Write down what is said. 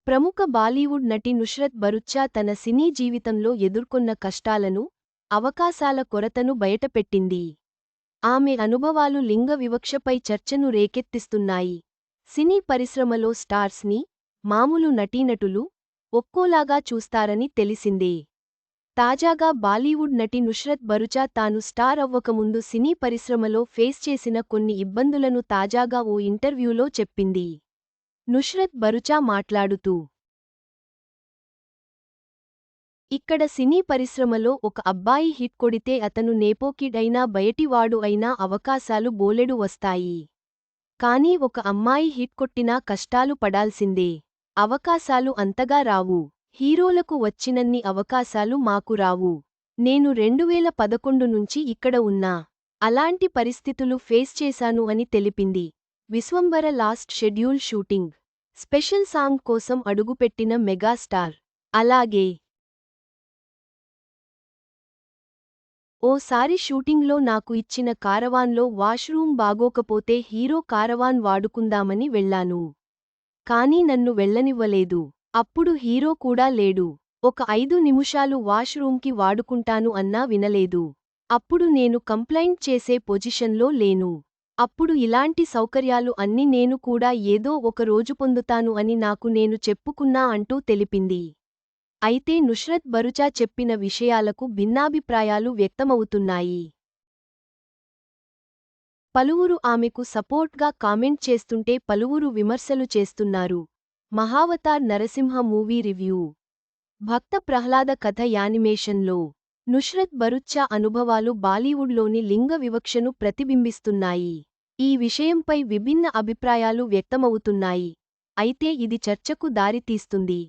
ప్రముఖ బాలీవుడ్ నటి నుస్రత్ భరుచ్చా తన సినీ జీవితంలో ఎదుర్కొన్న కష్టాలను, అవకాశాల కొరతను బయటపెట్టింది. ఆమె అనుభవాలు లింగ వివక్షపై చర్చను రేకెత్తిస్తున్నాయి. సినీ పరిశ్రమలో స్టార్స్ని, మామూలు నటీనటులు, ఒక్కోలాగా చూస్తారని తెలిసిందే. తాజాగా బాలీవుడ్ నటి నుస్రత్ భరుచా తాను స్టార్ అవ్వకముందు సినీ పరిశ్రమలో ఫేస్ చేసిన కొన్ని ఇబ్బందులను తాజాగా ఓ ఇంటర్వ్యూలో చెప్పింది. నుస్రత్ భరుచా మాట్లాడుతూ, ఇక్కడ సినీ పరిశ్రమలో ఒక అబ్బాయి హిట్ కొడితే అతను నేపోకిడ్ అయినా బయటివాడు అయినా అవకాశాలు బోలెడు వస్తాయి. కానీ ఒక అమ్మాయి హిట్ కొట్టినా కష్టాలు పడాల్సిందే. అవకాశాలు అంతగా రావు. హీరోలకు వచ్చినన్ని అవకాశాలు మాకు రావు. నేను 2011 నుంచి ఇక్కడ ఉన్నా. అలాంటి పరిస్థితులు ఫేస్ చేశాను అని తెలిపింది. Vishwambhara last schedule shooting special song కోసం అడుగుపెట్టిన మెగాస్టార్. అలాగే ఓసారి షూటింగ్లో నాకు ఇచ్చిన కారవాన్లో వాష్రూమ్ బాగోకపోతే హీరో కారవాన్ వాడుకుందామని వెళ్లాను. కానీ నన్ను వెళ్లనివ్వలేదు. అప్పుడు హీరో కూడా లేడు. ఒక 5 నిముషాలు వాష్ రూమ్కి వాడుకుంటాను అన్నా వినలేదు. అప్పుడు నేను కంప్లైంట్ చేసే పొజిషన్లో లేను. అప్పుడు ఇలాంటి సౌకర్యాలు అన్ని నేను కూడా ఏదో ఒక రోజు పొందుతాను అని నాకు నేను చెప్పుకున్నా అంటూ తెలిపింది. అయితే నుస్రత్ భరుచా చెప్పిన విషయాలకు భిన్నాభిప్రాయాలు వ్యక్తమవుతున్నాయి. పలువురు ఆమెకు సపోర్ట్గా కామెంట్ చేస్తుంటే పలువురు విమర్శలు చేస్తున్నారు. Mahavatar Narasimha movie review. భక్త ప్రహ్లాద కథ యానిమేషన్లో నుస్రత్ భరుచ్చా అనుభవాలు బాలీవుడ్లోని లింగ వివక్షను ప్రతిబింబిస్తున్నాయి. ఈ విషయంపై విభిన్న అభిప్రాయాలు వ్యక్తమవుతున్నాయి. అయితే ఇది చర్చకు దారితీస్తుంది.